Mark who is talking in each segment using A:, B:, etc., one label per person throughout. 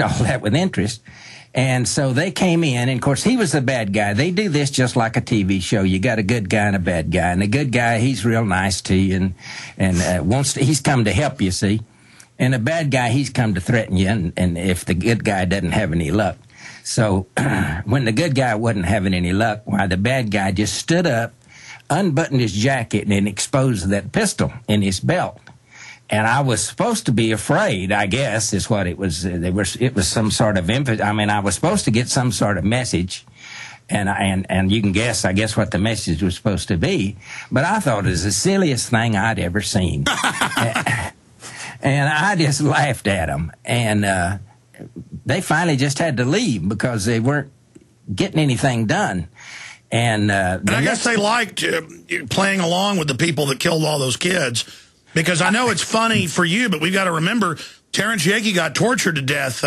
A: watched all that with interest. And so they came in, and of course he was the bad guy. They do this just like a TV show. You got a good guy and a bad guy. And the good guy, he's real nice to you and he's come to help you, see. And the bad guy, he's come to threaten you, and if the good guy doesn't have any luck. So when the good guy wasn't having any luck, why, the bad guy just stood up, unbuttoned his jacket, and exposed that pistol in his belt. And I was supposed to be afraid, I guess, is what it was. It was some sort of I was supposed to get some sort of message, and you can guess, I guess, what the message was supposed to be. But I thought it was the silliest thing I'd ever seen, and I just laughed at them. And they finally just had to leave because they weren't getting anything done. And I
B: guess they liked playing along with the people that killed all those kids. Because I know it's funny for you, but we've got to remember Terrence Yakey got tortured to death.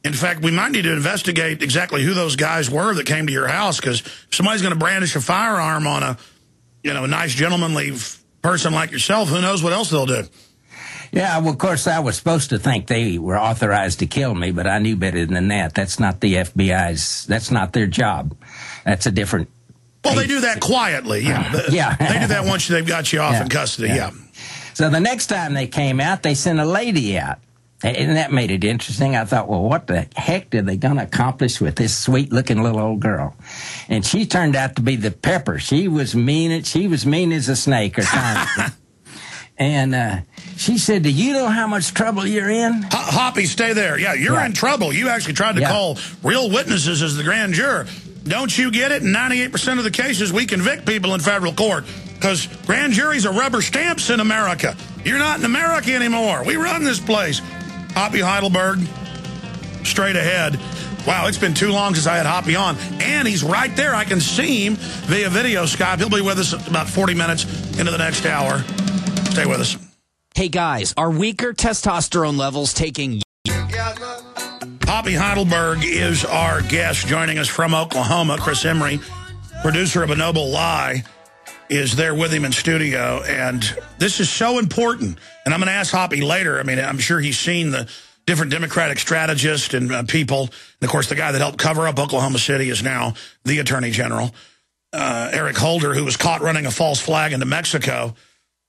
B: In fact, we might need to investigate exactly who those guys were that came to your house, because if somebody's going to brandish a firearm on a nice gentlemanly person like yourself, who knows what else they'll do.
A: Yeah, well, of course, I was supposed to think they were authorized to kill me, but I knew better than that. That's not the FBI's. That's not their job. That's a different...
B: Well, they do that quietly, yeah.
A: Yeah.
B: They do that once they've got you off in custody, yeah.
A: So the next time they came out, they sent a lady out. And that made it interesting. I thought, well, what the heck are they going to accomplish with this sweet-looking little old girl? And she turned out to be the pepper. She was mean. She was mean as a snake or something. And she said, do you know how much trouble you're in?
B: Hoppy, stay there. Yeah, you're in trouble. You actually tried to call real witnesses as the grand juror. Don't you get it? In 98% of the cases, we convict people in federal court because grand juries are rubber stamps in America. You're not in America anymore. We run this place. Hoppy Heidelberg, straight ahead. Wow, it's been too long since I had Hoppy on. And he's right there. I can see him via video Skype. He'll be with us about 40 minutes into the next hour. Stay with us.
C: Hey, guys, are weaker testosterone levels taking...
B: Hoppy Heidelberg is our guest, joining us from Oklahoma. Chris Emery, producer of A Noble Lie, is there with him in studio. And this is so important. And I'm going to ask Hoppy later. I mean, I'm sure he's seen the different Democratic strategists and people. And, of course, the guy that helped cover up Oklahoma City is now the Attorney General, Eric Holder, who was caught running a false flag into Mexico.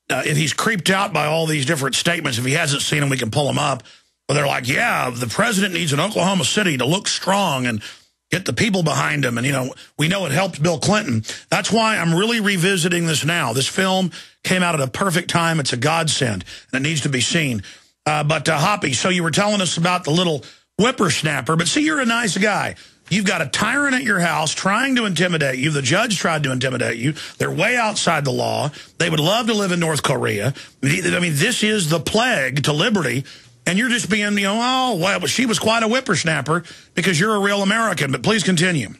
B: If he's creeped out by all these different statements, if he hasn't seen them, we can pull them up. But they're like, yeah, the president needs an Oklahoma City to look strong and get the people behind him. And, we know it helped Bill Clinton. That's why I'm really revisiting this now. This film came out at a perfect time. It's a godsend, and it needs to be seen. But Hoppy, so you were telling us about the little whippersnapper. But see, you're a nice guy. You've got a tyrant at your house trying to intimidate you. The judge tried to intimidate you. They're way outside the law. They would love to live in North Korea. I mean, this is the plague to liberty. And you're just being, oh, well, she was quite a whippersnapper because you're a real American. But please continue.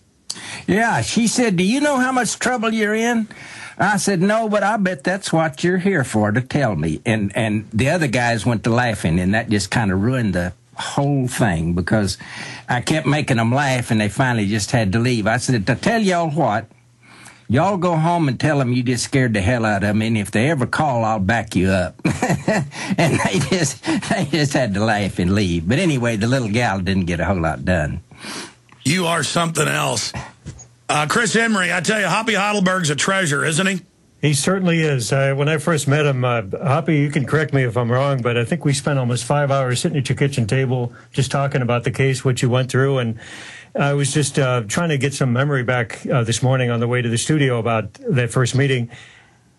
A: Yeah, she said, do you know how much trouble you're in? I said, no, but I bet that's what you're here for, to tell me. And the other guys went to laughing, and that just kind of ruined the whole thing because I kept making them laugh, and they finally just had to leave. I said, to tell y'all what, y'all go home and tell them you just scared the hell out of them, and if they ever call, I'll back you up. And they just had to laugh and leave. But anyway, the little gal didn't get a whole lot done.
B: You are something else. Chris Emery, I tell you, Hoppy Heidelberg's a treasure, isn't he?
D: He certainly is. When I first met him, Hoppy, you can correct me if I'm wrong, but I think we spent almost 5 hours sitting at your kitchen table just talking about the case, what you went through, and I was just trying to get some memory back this morning on the way to the studio about that first meeting.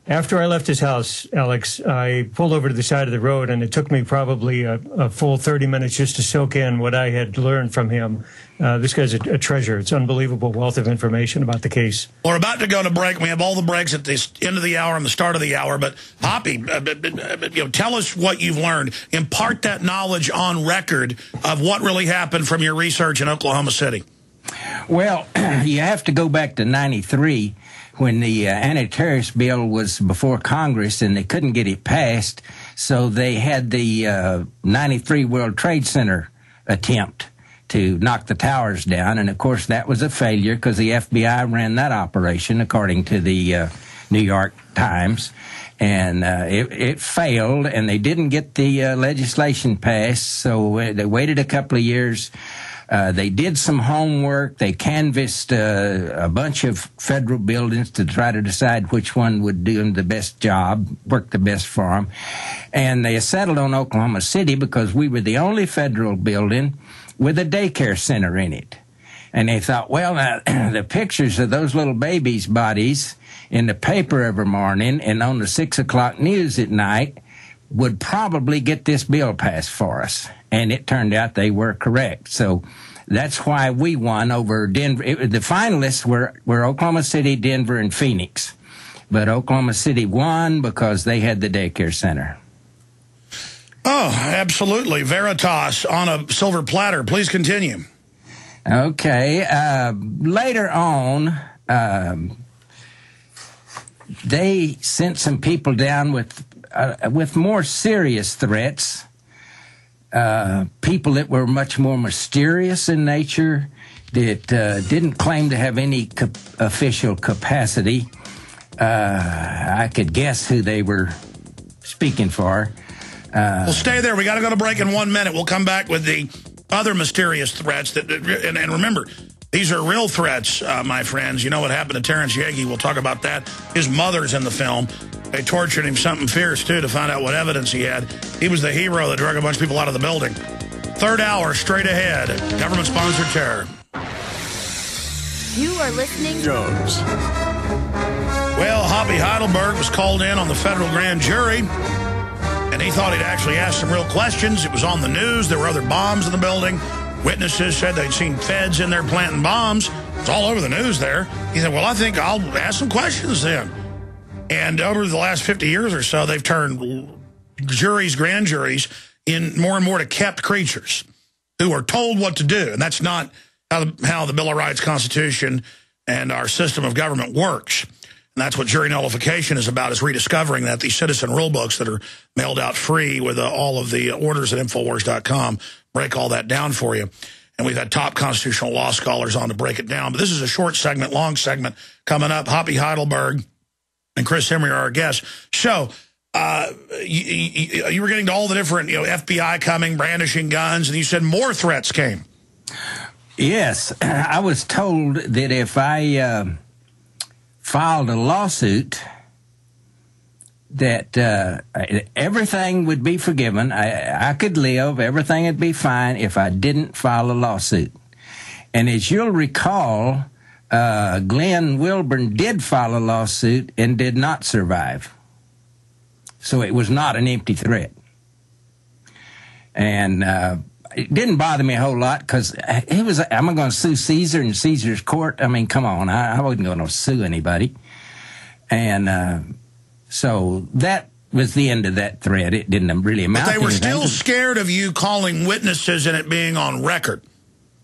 D: After I left his house, Alex, I pulled over to the side of the road, and it took me probably a full 30 minutes just to soak in what I had learned from him. This guy's a treasure. It's unbelievable wealth of information about the case.
B: We're about to go to break. We have all the breaks at the end of the hour and the start of the hour. But, Hoppy, tell us what you've learned. Impart that knowledge on record of what really happened from your research in Oklahoma City.
A: Well, you have to go back to 93 when the anti-terrorist bill was before Congress and they couldn't get it passed. So they had the 93 World Trade Center attempt to knock the towers down. And, of course, that was a failure because the FBI ran that operation, according to the New York Times. And it failed, and they didn't get the legislation passed, so they waited a couple of years. They did some homework. They canvassed a bunch of federal buildings to try to decide which one would do them the best job, work the best for them. And they settled on Oklahoma City because we were the only federal building with a daycare center in it. And they thought, well, the pictures of those little babies' bodies in the paper every morning and on the 6 o'clock news at night would probably get this bill passed for us. And it turned out they were correct. So that's why we won over Denver. The finalists were Oklahoma City, Denver, and Phoenix. But Oklahoma City won because they had the daycare center.
B: Oh, absolutely. Veritas on a silver platter. Please continue.
A: Okay. Later on, they sent some people down with more serious threats, people that were much more mysterious in nature, that didn't claim to have any official capacity. I could guess who they were speaking for.
B: Well, stay there. We got to go to break in 1 minute. We'll come back with the other mysterious threats. And remember, these are real threats, my friends. You know what happened to Terrence Yagi. We'll talk about that. His mother's in the film. They tortured him something fierce, too, to find out what evidence he had. He was the hero that drug a bunch of people out of the building. Third hour, straight ahead. Government-sponsored terror.
E: You are listening.
B: Jones. Well, Hoppy Heidelberg was called in on the federal grand jury, and he thought he'd actually ask some real questions. It was on the news. There were other bombs in the building. Witnesses said they'd seen feds in there planting bombs. It's all over the news there. He said, well, I think I'll ask some questions then. And over the last 50 years or so, they've turned juries, grand juries, in more and more to kept creatures who are told what to do. And that's not how the Bill of Rights, Constitution, and our system of government works. And that's what jury nullification is about, is rediscovering that. These citizen rule books that are mailed out free with all of the orders at Infowars.com break all that down for you. And we've had top constitutional law scholars on to break it down. But this is a short segment, long segment coming up. Hoppy Heidelberg and Chris Emery are our guests. So you were getting to all the different, FBI coming, brandishing guns, and you said more threats came.
A: Yes. I was told that if I filed a lawsuit, that everything would be forgiven. I could live. Everything would be fine if I didn't file a lawsuit. And as you'll recall, Glenn Wilburn did file a lawsuit and did not survive. So it was not an empty threat. And it didn't bother me a whole lot because am I going to sue Caesar in Caesar's court? I mean, come on. I wasn't going to sue anybody. And so that was the end of that threat. It didn't really amount to anything.
B: But they were still scared of you calling witnesses and it being on record.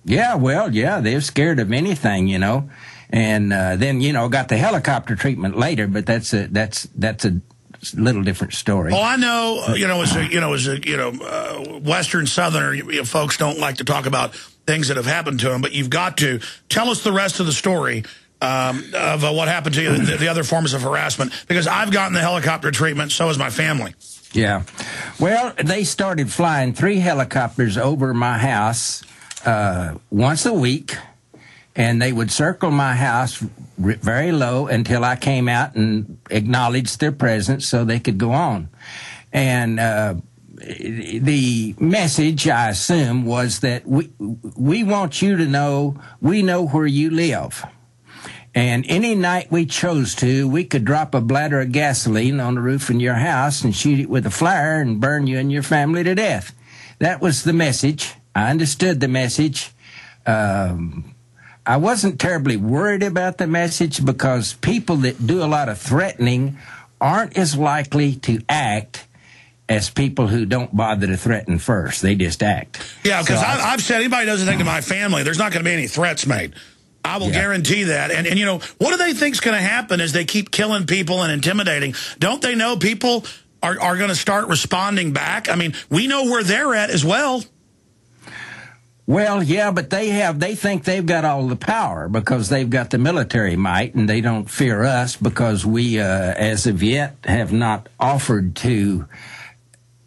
A: Yeah, well, yeah, they're scared of anything, And then, got the helicopter treatment later, but that's a little different story.
B: Oh, I know. As Western Southerner, folks don't like to talk about things that have happened to them, but you've got to tell us the rest of the story of what happened to you, the other forms of harassment, because I've gotten the helicopter treatment, so has my family.
A: Yeah. Well, they started flying 3 helicopters over my house once a week, and they would circle my house very low until I came out and acknowledged their presence so they could go on. And the message, I assume, was that we want you to know we know where you live. And any night we chose to, we could drop a bladder of gasoline on the roof in your house and shoot it with a flare and burn you and your family to death. That was the message. I understood the message. I wasn't terribly worried about the message because people that do a lot of threatening aren't as likely to act as people who don't bother to threaten first. They just act.
B: Yeah, because I've said anybody does anything to my family, there's not going to be any threats made. I will guarantee that. And what do they think's going to happen as they keep killing people and intimidating? Don't they know people are going to start responding back? I mean, we know where they're at as well.
A: Well, yeah, but they think they've got all the power because they've got the military might, and they don't fear us because we, as of yet, have not offered to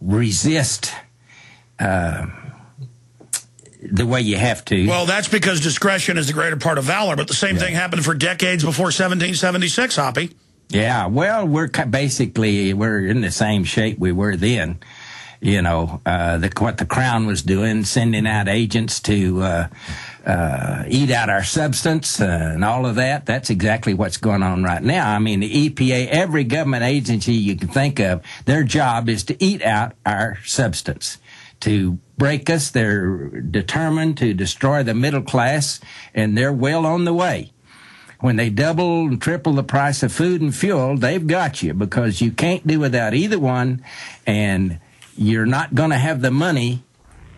A: resist the way you have to.
B: Well, that's because discretion is the greater part of valor, but the same thing happened for decades before 1776, Hoppy.
A: Yeah, well, we're in the same shape we were then. You know, what the Crown was doing, sending out agents to eat out our substance and all of that. That's exactly what's going on right now. I mean, the EPA, every government agency you can think of, their job is to eat out our substance, to break us. They're determined to destroy the middle class, and they're well on the way. When they double and triple the price of food and fuel, they've got you because you can't do without either one, and you're not going to have the money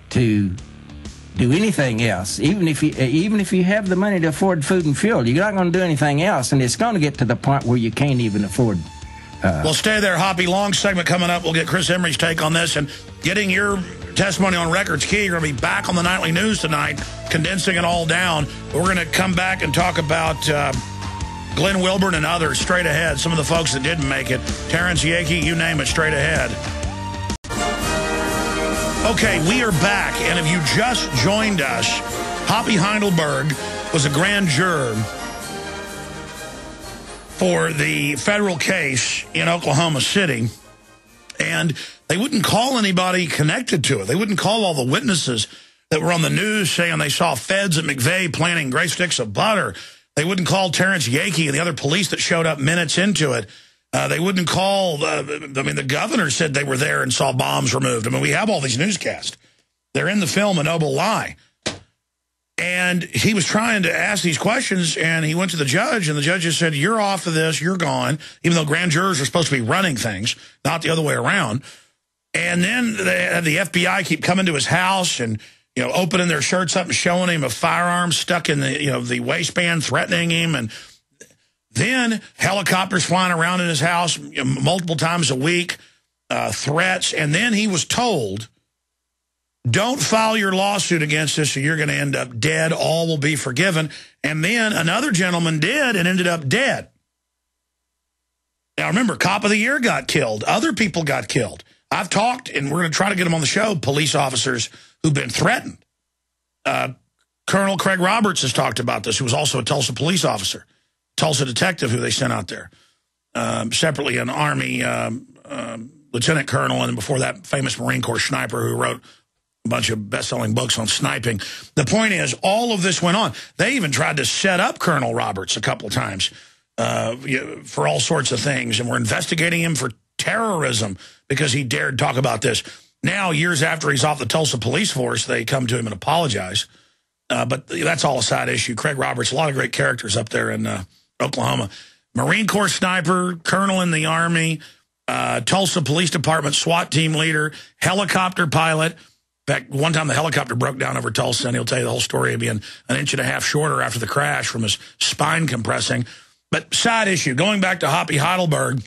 A: to do anything else. Even if you have the money to afford food and fuel, you're not going to do anything else, and it's going to get to the point where you can't even afford.
B: Well, stay there, Hoppy. Long segment coming up. We'll get Chris Emery's take on this, and getting your testimony on record's key. You're going to be back on the nightly news tonight, condensing it all down. We're going to come back and talk about Glenn Wilburn and others straight ahead. Some of the folks that didn't make it. Terrence Yakey, you name it, straight ahead. Okay, we are back, and if you just joined us, Hoppy Heidelberg was a grand juror for the federal case in Oklahoma City, and they wouldn't call anybody connected to it. They wouldn't call all the witnesses that were on the news saying they saw feds at McVeigh planting great sticks of butter. They wouldn't call Terrence Yakey and the other police that showed up minutes into it. They wouldn't call, the governor said they were there and saw bombs removed. I mean, we have all these newscasts. They're in the film A Noble Lie. And he was trying to ask these questions, and he went to the judge, and the judge just said, you're off of this, you're gone, even though grand jurors are supposed to be running things, not the other way around. And then they had the FBI keep coming to his house and, opening their shirts up and showing him a firearm stuck in the, the waistband, threatening him, and then helicopters flying around in his house multiple times a week, threats. And then he was told, don't file your lawsuit against us or you're going to end up dead. All will be forgiven. And then another gentleman did and ended up dead. Now, remember, Cop of the Year got killed. Other people got killed. I've talked, and we're going to try to get them on the show, police officers who've been threatened. Colonel Craig Roberts has talked about this, who was also a Tulsa police officer. Tulsa detective who they sent out there. Separately, an Army lieutenant colonel, and before that, famous Marine Corps sniper who wrote a bunch of best-selling books on sniping. The point is, all of this went on. They even tried to set up Colonel Roberts a couple of times for all sorts of things, and we're investigating him for terrorism because he dared talk about this. Now, years after he's off the Tulsa police force, they come to him and apologize. But that's all a side issue. Craig Roberts, a lot of great characters up there in Oklahoma. Marine Corps sniper, colonel in the Army, Tulsa Police Department SWAT team leader, helicopter pilot. In fact, one time the helicopter broke down over Tulsa, and he'll tell you the whole story of being an inch and a half shorter after the crash from his spine compressing. But side issue, going back to Hoppy Heidelberg,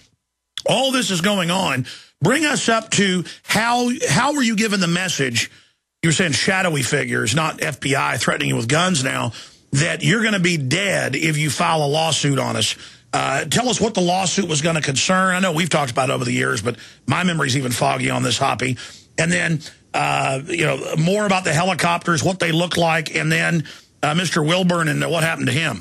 B: all this is going on. Bring us up to how were you given the message? You were saying shadowy figures, not FBI threatening you with guns now, that you're going to be dead if you file a lawsuit on us. Tell us what the lawsuit was going to concern. I know we've talked about it over the years, but my memory's even foggy on this, Hoppy. And then, more about the helicopters, what they look like, and then Mr. Wilburn and what happened to him.